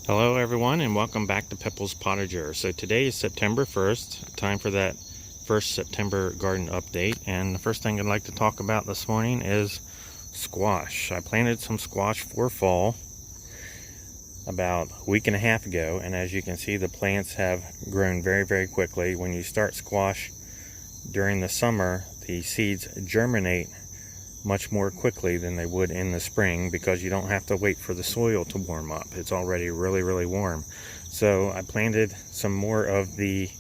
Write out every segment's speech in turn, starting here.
Hello everyone and welcome back to Pepple's Potager. So today is September 1st, time for that first September garden update. And the first thing I'd like to talk about this morning is squash. I planted some squash for fall about a week and a half ago, and as you can see, the plants have grown very quickly. When you start squash during the summer, the seeds germinate much more quickly than they would in the spring because you don't have to wait for the soil to warm up. It's already really warm. So I planted some more of the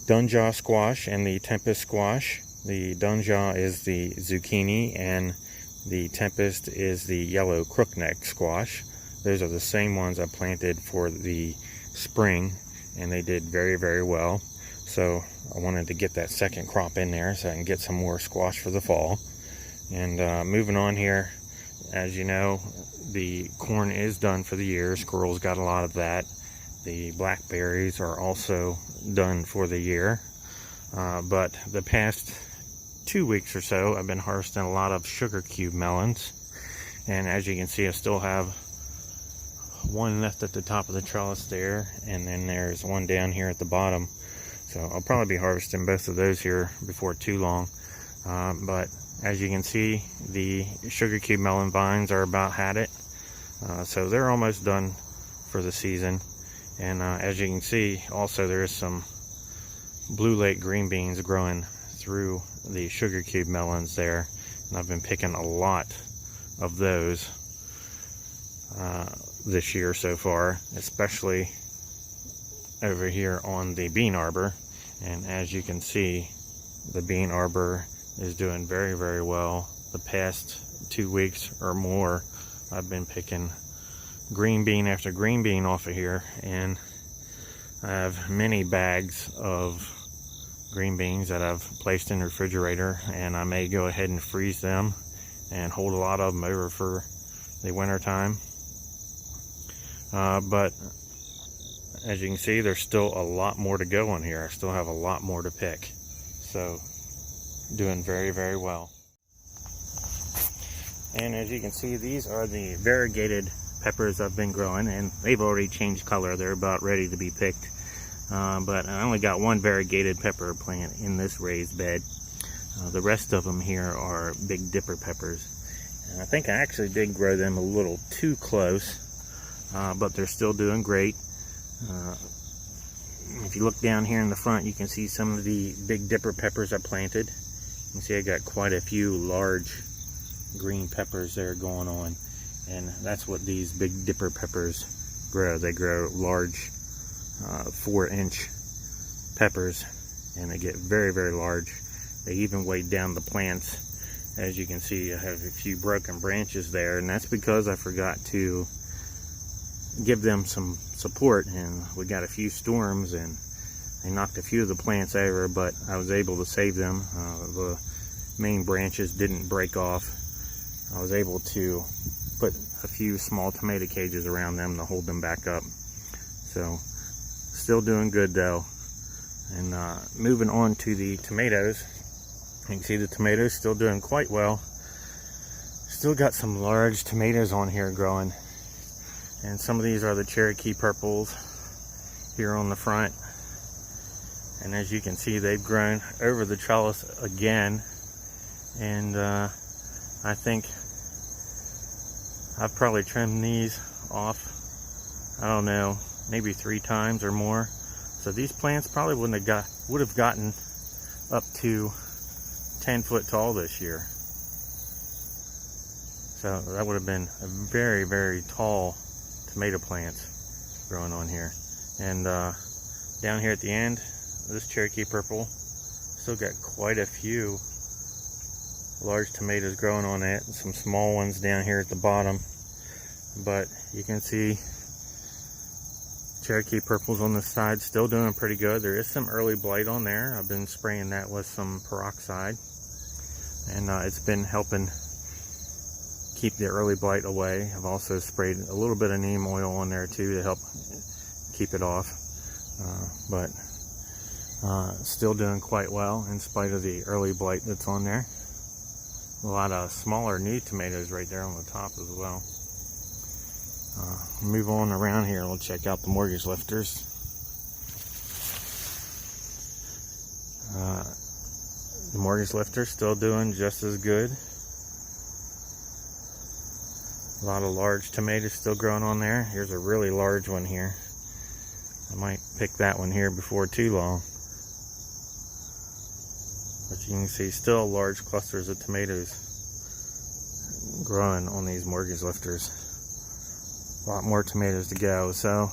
dunjaw squash and the tempest squash. The dunjaw is the zucchini and the tempest is the yellow crookneck squash. Those are the same ones I planted for the spring, and they did very well. So I wanted to get that second crop in there so I can get some more squash for the fall. And moving on here, as you know, the corn is done for the year. Squirrels got a lot of that. The blackberries are also done for the year. But the past 2 weeks or so, I've been harvesting a lot of sugar cube melons. And as you can see, I still have one left at the top of the trellis there, and then there's one down here at the bottom. So I'll probably be harvesting both of those here before too long. But as you can see, the sugar cube melon vines are about had it. So they're almost done for the season. And as you can see, also there is some Blue Lake green beans growing through the sugar cube melons there. And I've been picking a lot of those this year so far, especially over here on the bean arbor. And as you can see, the bean arbor is doing very well. The past 2 weeks or more, I've been picking green bean after green bean off of here, and I have many bags of green beans that I've placed in the refrigerator, and I may go ahead and freeze them and hold a lot of them over for the winter time. But as you can see, there's still a lot more to go on here. I still have a lot more to pick. So, doing very well. And as you can see, these are the variegated peppers I've been growing, and they've already changed color. They're about ready to be picked. But I only got one variegated pepper plant in this raised bed. The rest of them here are Big Dipper peppers. And I think I actually did grow them a little too close, but they're still doing great. If you look down here in the front, you can see some of the Big Dipper peppers I planted. You can see I got quite a few large green peppers there going on, and that's what these Big Dipper peppers grow. They grow large 4-inch peppers, and they get very large. They even weighed down the plants. As you can see, I have a few broken branches there, and that's because I forgot to give them some support, and we got a few storms and they knocked a few of the plants over, but I was able to save them. The main branches didn't break off. I was able to put a few small tomato cages around them to hold them back up. So still doing good though. And moving on to the tomatoes, you can see the tomatoes still doing quite well. Still got some large tomatoes on here growing. And some of these are the Cherokee purples here on the front. And as you can see, they've grown over the trellis again. And I think I've probably trimmed these off, I don't know, maybe 3 times or more. So these plants probably would have gotten up to 10 foot tall this year. So that would have been a very tall tomato plants growing on here. And down here at the end, this Cherokee purple still got quite a few large tomatoes growing on it, and some small ones down here at the bottom. But you can see Cherokee purples on the side still doing pretty good. There is some early blight on there. I've been spraying that with some peroxide, and it's been helping keep the early blight away. I've also sprayed a little bit of neem oil on there too to help keep it off. But still doing quite well in spite of the early blight that's on there. A lot of smaller new tomatoes right there on the top as well. Move on around here. We'll check out the mortgage lifters. The mortgage lifter still doing just as good. A lot of large tomatoes still growing on there. Here's a really large one here. I might pick that one here before too long. But you can see still large clusters of tomatoes growing on these mortgage lifters. A lot more tomatoes to go. So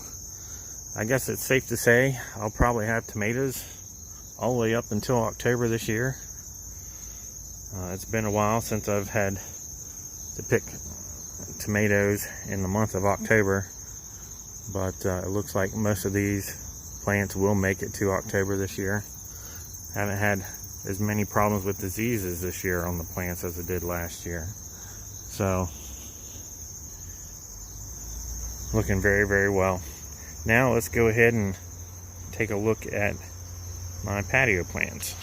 I guess it's safe to say I'll probably have tomatoes all the way up until October this year. It's been a while since I've had to pick tomatoes in the month of October, but it looks like most of these plants will make it to October this year. Haven't had as many problems with diseases this year on the plants as I did last year. So looking very, very well. Now let's go ahead and take a look at my patio plants.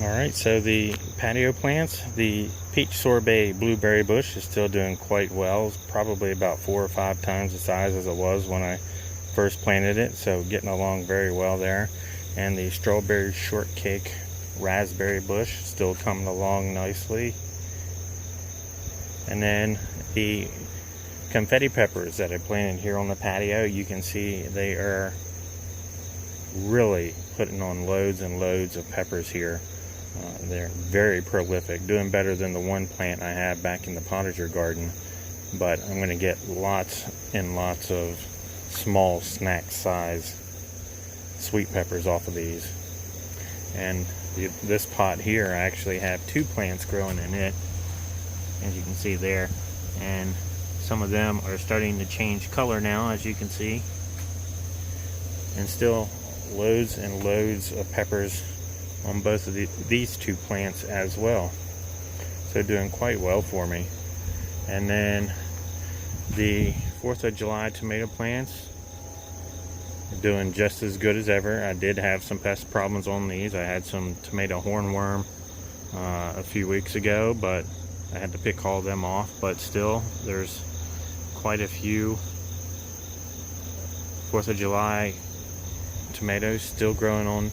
Alright, so the patio plants, the peach sorbet blueberry bush is still doing quite well. It's probably about 4 or 5 times the size as it was when I first planted it, so getting along very well there. And the strawberry shortcake raspberry bush still coming along nicely. And then the confetti peppers that I planted here on the patio, you can see they are really putting on loads and loads of peppers here. They're very prolific, doing better than the one plant I had back in the Potager garden. But I'm going to get lots and lots of small snack size sweet peppers off of these. And this pot here, I actually have 2 plants growing in it, as you can see there. And some of them are starting to change color now, as you can see. And still loads and loads of peppers on both of these 2 plants as well. So doing quite well for me. And then the 4th of July tomato plants are doing just as good as ever. I did have some pest problems on these. I had some tomato hornworm a few weeks ago, but I had to pick all of them off. But still, there's quite a few 4th of July tomatoes still growing on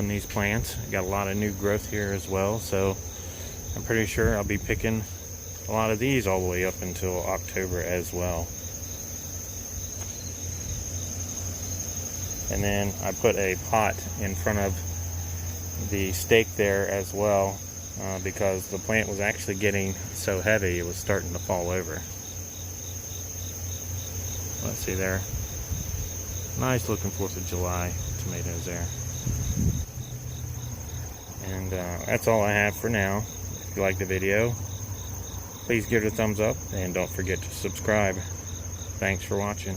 these plants. Got a lot of new growth here as well, so I'm pretty sure I'll be picking a lot of these all the way up until October as well. And then I put a pot in front of the stake there as well, because the plant was actually getting so heavy it was starting to fall over. Let's see there. Nice looking 4th of July tomatoes there. And that's all I have for now. If you like the video, please give it a thumbs up and don't forget to subscribe. Thanks for watching.